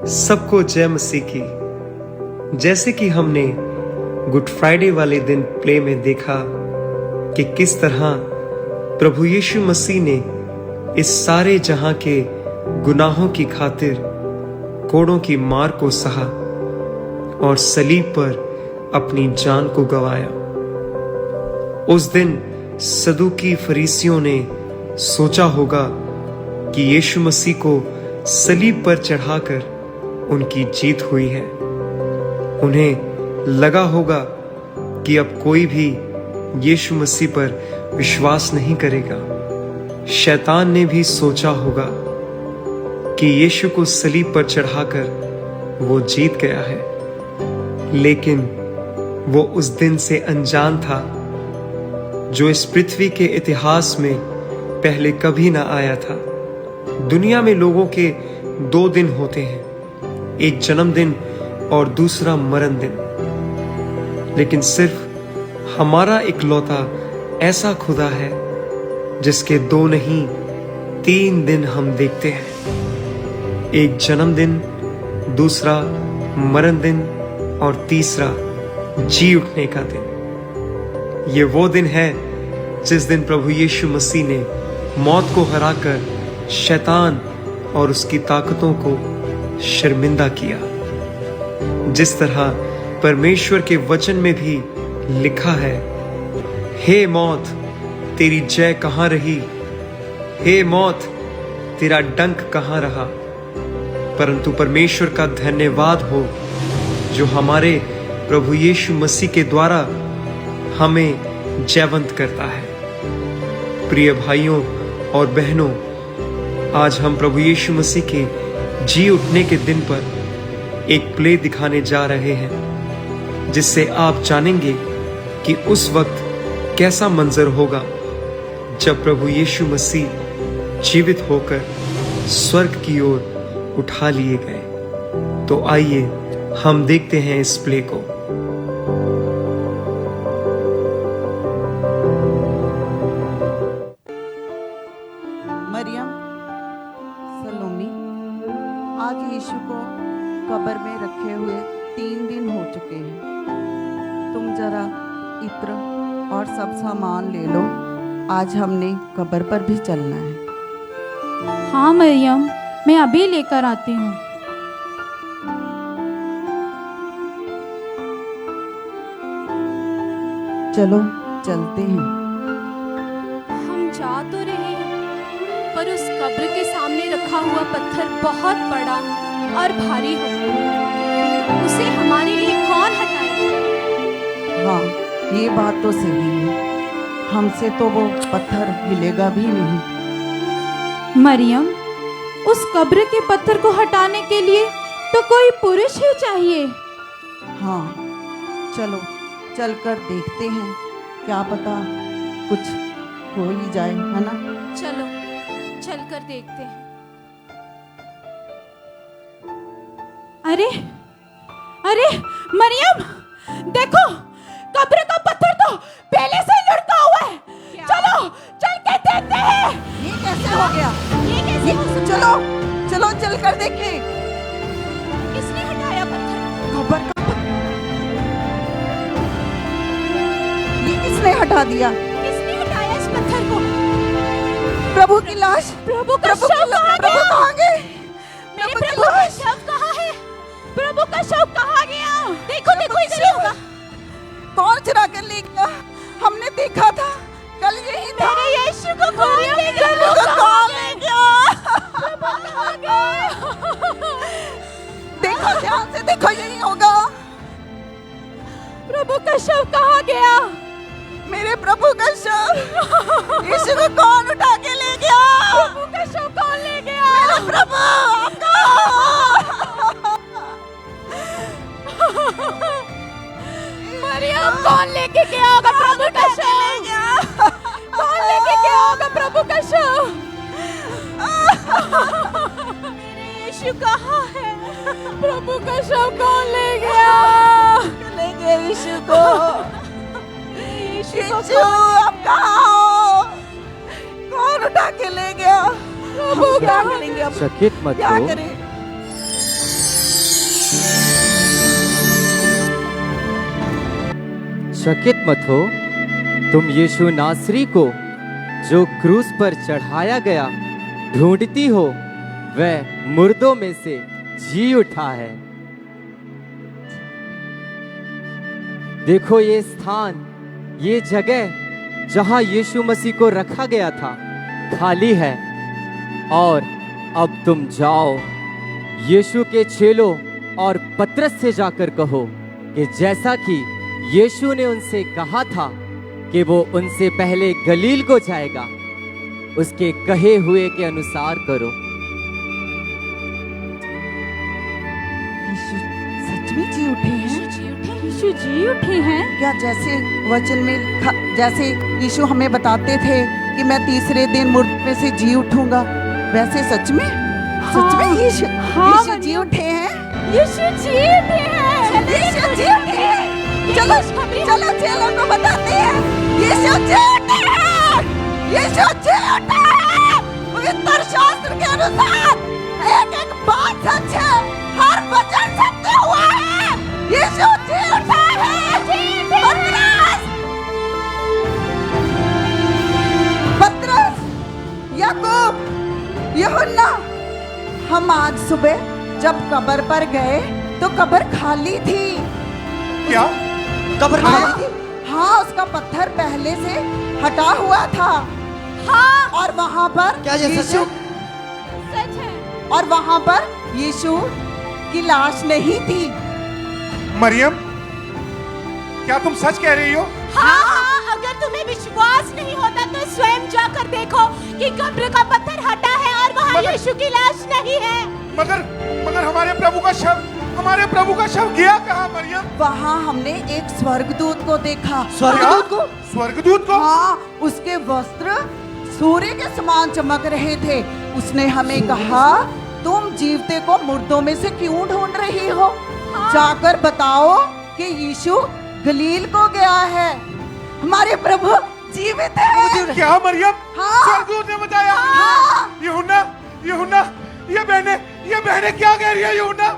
सबको जय मसीह की। जैसे कि हमने गुड फ्राइडे वाले दिन प्ले में देखा कि किस तरह प्रभु यीशु मसीह ने इस सारे जहां के गुनाहों की खातिर कोड़ों की मार को सहा और सलीब पर अपनी जान को गंवाया। उस दिन सदूकी फरीसियों ने सोचा होगा कि यीशु मसीह को सलीब पर चढ़ाकर उनकी जीत हुई है। उन्हें लगा होगा कि अब कोई भी यीशु मसीह पर विश्वास नहीं करेगा। शैतान ने भी सोचा होगा कि यीशु को सलीब पर चढ़ाकर वो जीत गया है, लेकिन वो उस दिन से अनजान था जो इस पृथ्वी के इतिहास में पहले कभी ना आया था। दुनिया में लोगों के दो दिन होते हैं, एक जन्मदिन और दूसरा मरण दिन, लेकिन सिर्फ हमारा इकलौता ऐसा खुदा है जिसके दो नहीं 3 दिन हम देखते हैं। एक जन्मदिन, दूसरा मरण दिन और तीसरा जी उठने का दिन। ये वो दिन है जिस दिन प्रभु यीशु मसीह ने मौत को हराकर शैतान और उसकी ताकतों को शर्मिंदा किया। जिस तरह परमेश्वर के वचन में भी लिखा है, हे मौत तेरी जय कहां रही, हे मौत तेरा डंक कहां रहा। परंतु परमेश्वर का धन्यवाद हो जो हमारे प्रभु यीशु मसीह के द्वारा हमें जयवंत करता है। प्रिय भाइयों और बहनों, आज हम प्रभु यीशु मसीह के जी उठने के दिन पर एक प्ले दिखाने जा रहे हैं, जिससे आप जानेंगे कि उस वक्त कैसा मंजर होगा जब प्रभु यीशु मसीह जीवित होकर स्वर्ग की ओर उठा लिए गए। तो आइए हम देखते हैं इस प्ले को। मरियम, सलोमी, आज यीशु को कब्र में रखे हुए 3 दिन हो चुके हैं। तुम जरा इत्र और सब सामान ले लो, आज हमने कब्र पर भी चलना है। हाँ मरियम, मैं अभी लेकर आती हूँ। चलो चलते हैं। हम जा तो रहे हैं, पर उस कब्र के सामने रखा हुआ पत्थर बहुत बड़ा और भारी हो, उसे हमारे लिए कौन हटाएगा? हाँ, ये बात तो सही है, हमसे तो वो पत्थर हिलेगा भी नहीं। मरियम, उस कब्र के पत्थर को हटाने के लिए तो कोई पुरुष ही चाहिए। हाँ, चलो चलकर देखते हैं, क्या पता कुछ हो ही जाए, है ना? चलो चलकर देखते हैं। अरे अरे मरियम, देखो कब्र का पत्थर तो पहले से ही लुढ़का हुआ है। चलो चल के देखते हैं। ये कैसे हो गया? ये कैसे हो सकता? चलो चलो चलकर देखें। किसने हटाया पत्थर? कब्र का ये किसने हटा दिया? किसने हटाया इस पत्थर को? प्रभु की लाश। प्रभु का शव कहाँ प्रभु गया? कहाँ गए? मेरे प्रभु का शव कहाँ है? प्रभु का शव कहाँ गया? देखो देखो, इधर ही होगा। कौन चुरा कर ले गया? हमने देखा था, कल यही था। मेरे यीशु को कौन ले गया? प्रभु को कौन ले गया? प्रभु कहाँ गए? देखो ध्यान से देखो, यही होगा। प्रभु का शव कहाँ गया? मेरे प्रभु का शव यीशु को कौन उठा के ले गया? प्रभु का शव कौन ले गया? मेरे प्रभु आपका। मरियम, कौन लेके गया होगा प्रभु का शव? कौन लेके गया होगा प्रभु का शव? मेरे यीशु कहाँ है? प्रभु का शव कौन ले गया? ले गए यीशु को। यीशु आप कहाँ हो? कौन उठा के ले गया? प्रभु क्या करेंगे अब? चकित मत क्या हो। करें? चकित मत हो, तुम यीशु नासरी को जो क्रूस पर चढ़ाया गया ढूंढती हो, वह मुर्दों में से जी उठा है। देखो ये स्थान, ये जगह जहां यीशु मसीह को रखा गया था खाली है। और अब तुम जाओ, यीशु के चेलों और पतरस से जाकर कहो कि जैसा कि यीशु ने उनसे कहा था कि वो उनसे पहले गलील को जाएगा, उसके कहे हुए के अनुसार करो। यीशु सच में जी उठे हैं? यीशु जी उठे हैं? क्या जैसे वचन में लिखा, जैसे यीशु हमें बताते थे कि मैं तीसरे दिन मुर्दों में से जी उठूंगा, वैसे सच में यीशु जी उठे हैं? यीशु जी उठे हैं। यीशु जी उठे हैं। चलो चलो चेलों को बताते हैं, यीशु जी उठे हैं। यीशु जी उठे हैं। पवित्र शास्त्र के अनुसार एक एक बात सच है, हर वचन सत्य हुआ है। यीशु जी उठे हैं। पतरस, याकूब, यूहन्ना, हम आज सुबह जब कब्र पर गए तो कब्र खाली थी। क्या कब्र खाली थी? हाँ, उसका पत्थर पहले से हटा हुआ था। हाँ, और वहाँ पर क्या ये सच है? सच है। और वहाँ पर यीशु की लाश नहीं थी। मरियम, क्या तुम सच कह रही हो? हाँ, अगर तुम्हें विश्वास नहीं होता तो स्वयं जाकर देखो कि कब्र का पत्थर हटा है और वहाँ यीशु की लाश नहीं है। मगर हमारे प्रभु का शव गया कहाँ मरियम? वहाँ हमने एक स्वर्गदूत को देखा। स्वर्गदूत को? हाँ, उसके वस्त्र सूर्य के समान चमक रहे थे। उसने हमें कहा, तुम जीवते को मुर्दों में से क्यों ढूंढ रही हो? हाँ। जाकर बताओ कि यीशु गलील को गया है। हमारे प्रभु जीवित है। क्या मरियम? हाँ। स्वर्गदूत ने बताया? हाँ। यूहन्ना, ये बहने क्या कह रही है? यूहन्ना,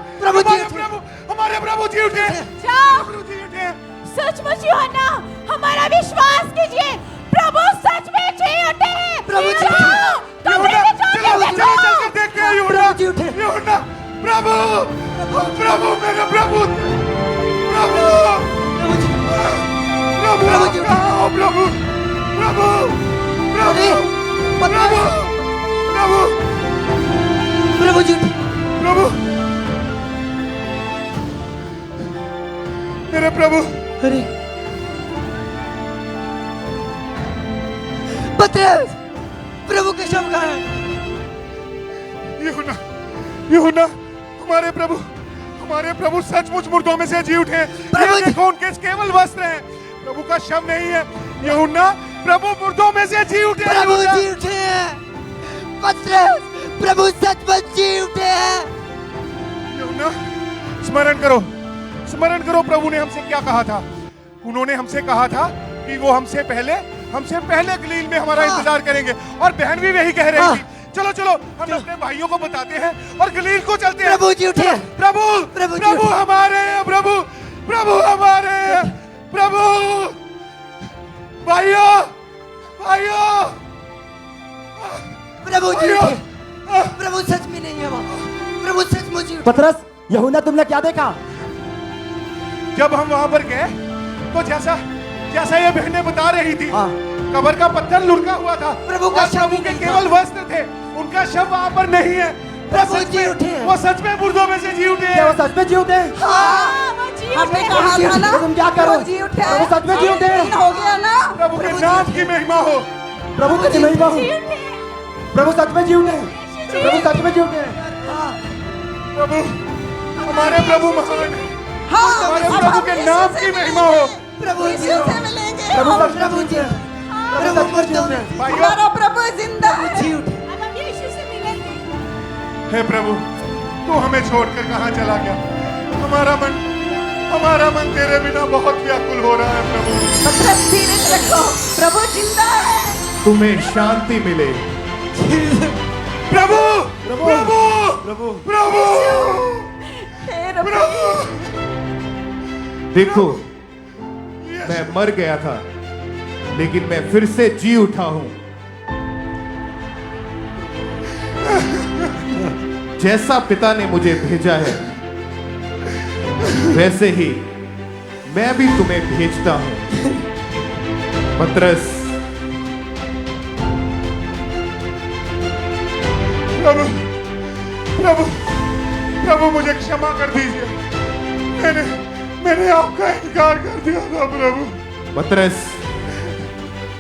हमारे प्रभु जी उठे। जाओ, सचमुच यूहन्ना, हमारा विश्वास कीजिए, प्रभु सच में जी उठे हैं। चलो चलकर देखते हैं। यूहन्ना, प्रभु मेरे प्रभु मेरे प्रभु। अरे पतरस, प्रभु के शव कहाँ है? यूहन्ना, हमारे प्रभु सचमुच मुर्दों में से जी उठे हैं। ये देखो, उनके केवल वस्त्र हैं, प्रभु का शव नहीं है। यूहन्ना, प्रभु मुर्दों में से जी उठे हैं। प्रभु जी उठे हैं। पतरस, प्रभु सचमुच जी उठे हैं। यूहन्ना, स्मरण करो प्रभु ने हमसे क्या कहा था। उन्होंने हमसे कहा था कि वो हमसे पहले गलील में हमारा इंतजार करेंगे, और बहन भी वही कह रही थी। चलो हम अपने भाइयों को बताते हैं और गलील को चलते हैं। प्रभु जी उठे। प्रभु हमारे हैं। प्रभु भाइयों, प्रभु जी उठे। प्रभु सच में नहीं है वहाँ। प्रभु सचमुच जी उठे। पतरस, यूहन्ना, तुमने क्या देखा? जब हम वहां पर गए तो जैसा ये बहनें बता रही थी, कब्र का पत्थर लुढ़का हुआ था। प्रभु के केवल वस्त्र थे, उनका शव वहां पर नहीं है। प्रभु जी उठे। वो सच में मुर्दों में से जी उठे। क्या वो सच में जी उठे? हमने कहा था ना, तुम क्या करो? जी उठे। प्रभु सच में जी उठे। हो गया ना। प्रभु के नाम की महिमा हो। प्रभु की महिमा हो। प्रभु सच में जी उठे। प्रभु सच में जी उठे। प्रभु, हमारे प्रभु महान है। हमारे प्रभु के नाम की महिमा हो। प्रभु जी से मिलेंगे। प्रभु सच में जी उठे। प्रभु सच में जी उठे। हमारा प्रभु जिंदा है। जी उठे। हम यीशु से मिलेंगे। हे प्रभु, तू हमें छोड़कर कहाँ चला गया? हमारा मन तेरे बिना बहुत व्याकुल हो रहा है प्रभु। पतरस, धीरज रखो, प्रभु जिंदा है। तुम्हें शांति मिले। प्रभु। हे देखो, मैं मर गया था, लेकिन मैं फिर से जी उठा हूं। जैसा पिता ने मुझे भेजा है, वैसे ही मैं भी तुम्हें भेजता हूं। पतरस, प्रभु प्रभु प्रभु मुझे क्षमा कर दीजिए। मैंने आपका इनकार कर दिया था प्रभु। पतरस,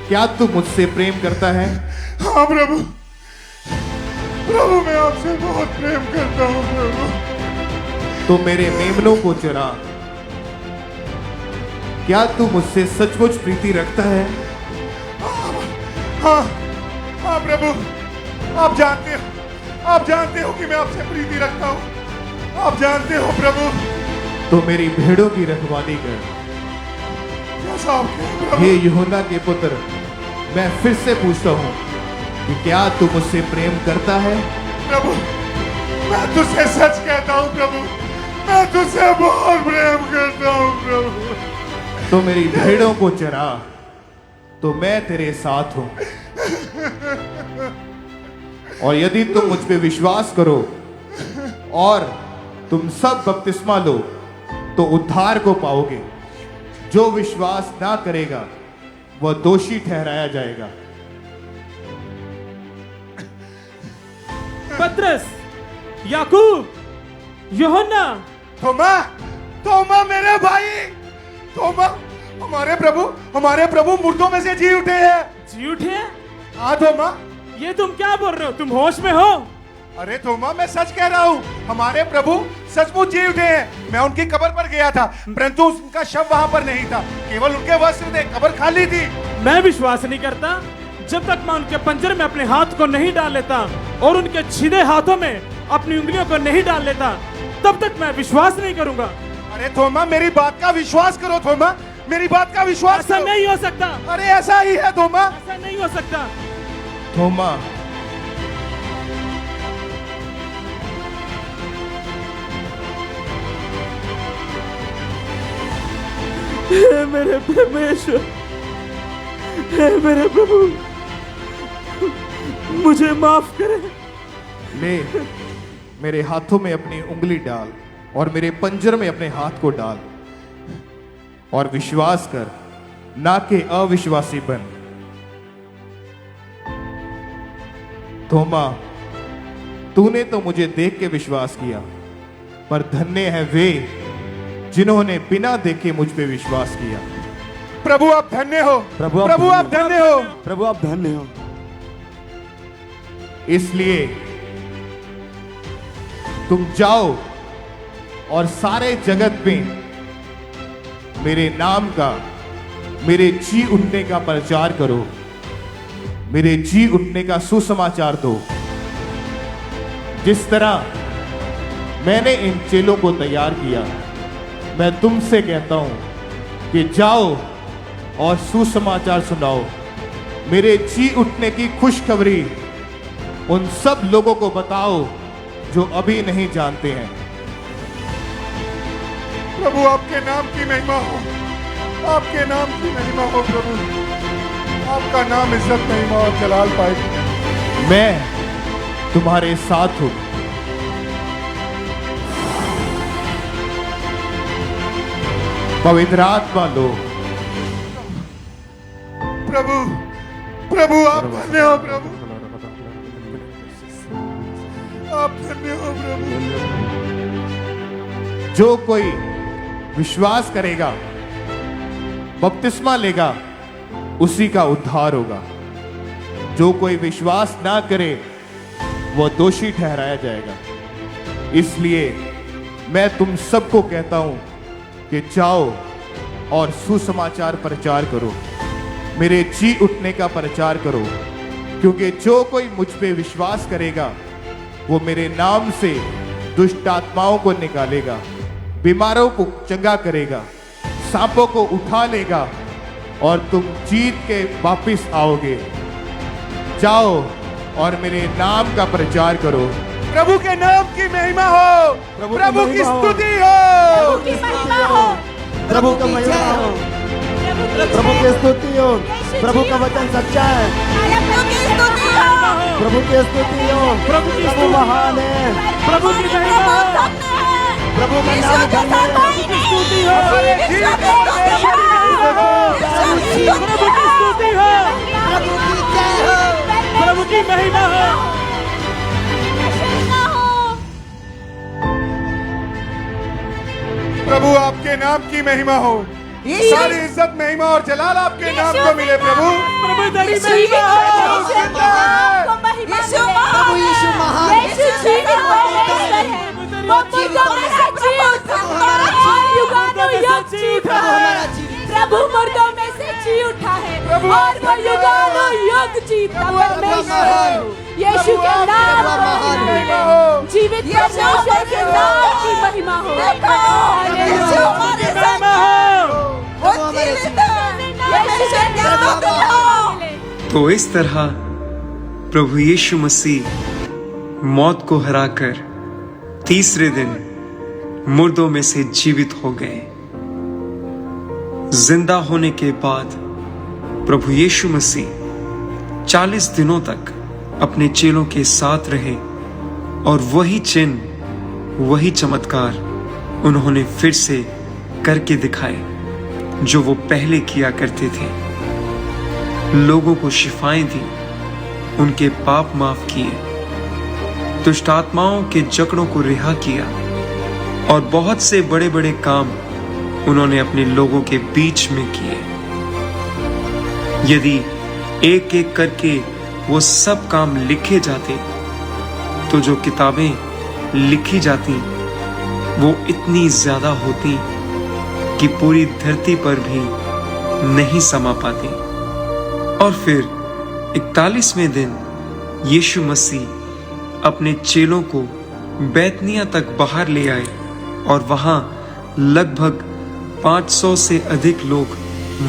क्या तू मुझसे प्रेम करता है? हाँ प्रभु, प्रभु मैं आपसे बहुत प्रेम करता हूँ प्रभु। तो मेरे मेमनों को चरा। क्या तू मुझसे सचमुच प्रीति रखता है? हाँ हाँ प्रभु, आप जानते हो कि मैं आपसे प्रीति रखता हूँ। आप जानते हो प्रभु। तो मेरी भेड़ों की रखवाली कर। जैसा आप कहें प्रभु। हे यूहन्ना के पुत्र, मैं फिर से पूछता हूँ कि क्या तू मुझसे प्रेम करता है? प्रभु, मैं तुझसे सच कहता हूँ प्रभु, मैं तुझसे बहुत प्रेम करता हूँ प्रभु। तो मेरी भेड़ों को चरा, तो मैं तेरे साथ हूं। और यदि तुम मुझ पे विश्वास करो और तुम सब बपतिस्मा लो, तो उद्धार को पाओगे। जो विश्वास ना करेगा, वह दोषी ठहराया जाएगा। पतरस, याकूब, यूहन्ना, थोमा मेरे भाई, थोमा, हमारे प्रभु मुर्दों में से जी उठे हैं। जी उठे? हाँ थोमा। ये तुम क्या बोल रहे हो? तुम होश में हो? अरे थोमा, मैं सच कह रहा हूँ, हमारे प्रभु सचमुच जी उठे हैं। मैं उनकी कब्र पर गया था, परंतु उनका शव वहां पर नहीं था, केवल उनके वस्त्र थे, कब्र खाली थी। मैं विश्वास नहीं करता जब तक मैं उनके पंजर में अपने हाथ को नहीं डाल लेता और उनके छिदे हाथों में अपनी उंगलियों को नहीं डाल लेता, तब तक मैं विश्वास नहीं करूंगा। अरे थोमा, मेरी बात का विश्वास करो थोमा, मेरी बात का विश्वास ऐसा करो। नहीं हो सकता। अरे ऐसा ही है थोमा। ऐसा नहीं हो सकता। थोमा, हे मेरे परमेश्वर, हे मेरे प्रभु, मुझे माफ करे। ले, मेरे हाथों में अपनी उंगली डाल और मेरे पंजर में अपने हाथ को डाल और विश्वास कर, ना कि अविश्वासी बन। थोमा, तूने तो मुझे देख के विश्वास किया, पर धन्य है वे जिन्होंने बिना देखे मुझ पे विश्वास किया। प्रभु आप धन्य हो, प्रभु आप प्रभु आप धन्य हो, प्रभु आप धन्य हो। इसलिए तुम जाओ और सारे जगत में मेरे नाम का, मेरे जी उठने का प्रचार करो, मेरे जी उठने का सुसमाचार दो। जिस तरह मैंने इन चेलों को तैयार किया, मैं तुमसे कहता हूं कि जाओ और सुसमाचार सुनाओ। मेरे जी उठने की खुशखबरी उन सब लोगों को बताओ जो अभी नहीं जानते हैं। प्रभु आपके नाम की महिमा हो, आपके नाम की महिमा हो प्रभु, आपका नाम इज्जत महिमा और जलाल पाए। मैं तुम्हारे साथ हूं। पवित्र आत्मा लो। प्रभु, प्रभु आप धन्य हो प्रभु, आप धन्य हो प्रभु। जो कोई विश्वास करेगा, बपतिस्मा लेगा, उसी का उद्धार होगा। जो कोई विश्वास ना करे, वह दोषी ठहराया जाएगा। इसलिए मैं तुम सबको कहता हूं कि जाओ और सुसमाचार प्रचार करो, मेरे जी उठने का प्रचार करो, क्योंकि जो कोई मुझ पे विश्वास करेगा, वो मेरे नाम से दुष्ट आत्माओं को निकालेगा, बीमारों को चंगा करेगा, सांपों को उठा लेगा और तुम जीत के वापिस आओगे। जाओ और मेरे नाम का प्रचार करो। प्रभु के नाम की महिमा हो, प्रभु की स्तुति हो। की महिमा हो, प्रभु का महिमा हो, प्रभु की स्तुति हो। प्रभु का वचन सच्चा है, प्रभु की स्तुति हो, प्रभु की स्तुति हो। प्रभु की प्रभु महान है, प्रभु की महिमा हो, प्रभु का नाम धन्य है। स्तुति हो, प्रभु की स्तुति हो, प्रभु की महिमा हो। प्रभु आपके नाम की महिमा हो, सारी इज्जत महिमा और जलाल आपके नाम को मिले। प्रभु प्रभु तेरी महिमा हो। प्रभु यीशु महान है। प्रभु मुर्दों में से जी उठा है और वो युगानुयुग जीता परमेश्वर यीशु के नाम जीवित परमेश्वर के नाम की महिमा हो। तो इस तरह प्रभु यीशु मसीह मौत को हराकर तीसरे दिन मुर्दों में से जीवित हो गए। जिंदा होने के बाद प्रभु यीशु मसीह 40 दिनों तक अपने चेलों के साथ रहे और वही चिन्ह, वही चमत्कार उन्होंने फिर से करके दिखाए जो वो पहले किया करते थे। लोगों को शिफाएं दी, उनके पाप माफ किए, दुष्ट आत्माओं के जकड़ों को रिहा किया और बहुत से बड़े बड़े काम उन्होंने अपने लोगों के बीच में किए। यदि एक एक करके वो सब काम लिखे जाते तो जो किताबें लिखी जाती वो इतनी ज्यादा होती कि पूरी धरती पर भी नहीं समा पाती। और फिर 41वें दिन यीशु मसीह अपने चेलों को बैतनिया तक बाहर ले आए और वहां लगभग 500 से अधिक लोग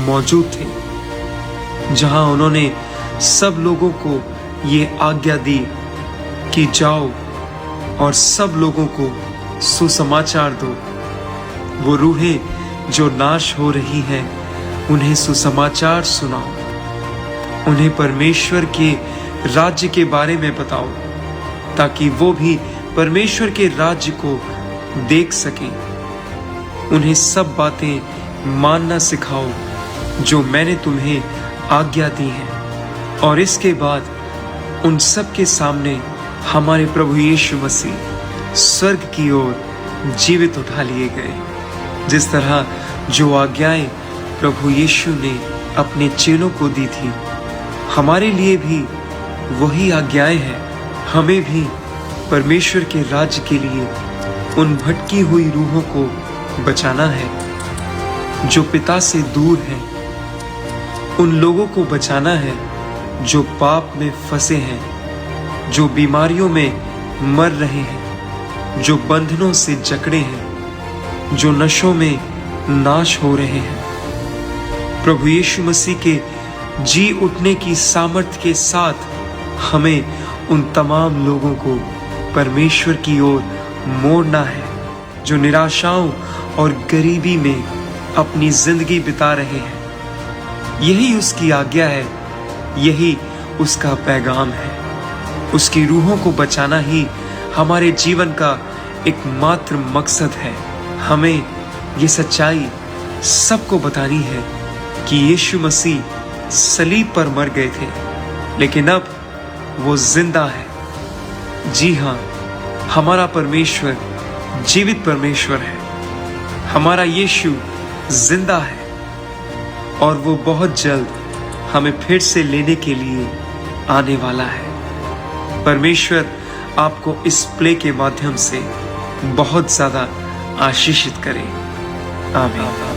मौजूद थे, जहां उन्होंने सब लोगों को ये आज्ञा दी कि जाओ और सब लोगों को सुसमाचार दो। वो रूहें जो नाश हो रही हैं उन्हें सुसमाचार सुनाओ, उन्हें परमेश्वर के राज्य के बारे में बताओ ताकि वो भी परमेश्वर के राज्य को देख सकें। उन्हें सब बातें मानना सिखाओ जो मैंने तुम्हें आज्ञा दी है। और इसके बाद उन सब के सामने हमारे प्रभु यीशु मसीह स्वर्ग की ओर जीवित उठा लिए गए। जिस तरह जो आज्ञाएं प्रभु यीशु ने अपने चेलों को दी थी, हमारे लिए भी वही आज्ञाएं हैं। हमें भी परमेश्वर के राज्य के लिए उन भटकी हुई रूहों को बचाना है जो पिता से दूर हैं, उन लोगों को बचाना है जो पाप में फंसे हैं, जो बीमारियों में मर रहे हैं, जो बंधनों से जकड़े हैं, जो नशों में नाश हो रहे हैं। प्रभु यीशु मसीह के जी उठने की सामर्थ्य के साथ हमें उन तमाम लोगों को परमेश्वर की ओर मोड़ना है जो निराशाओं और गरीबी में अपनी जिंदगी बिता रहे हैं। यही उसकी आज्ञा है, यही उसका पैगाम है। उसकी रूहों को बचाना ही हमारे जीवन का एकमात्र मकसद है। हमें ये सच्चाई सबको बतानी है कि यीशु मसीह सलीब पर मर गए थे, लेकिन अब वो जिंदा है। जी हाँ, हमारा परमेश्वर जीवित परमेश्वर है। हमारा यीशु जिंदा है और वो बहुत जल्द हमें फिर से लेने के लिए आने वाला है। परमेश्वर आपको इस प्ले के माध्यम से बहुत ज्यादा आशीषित करे। आमीन।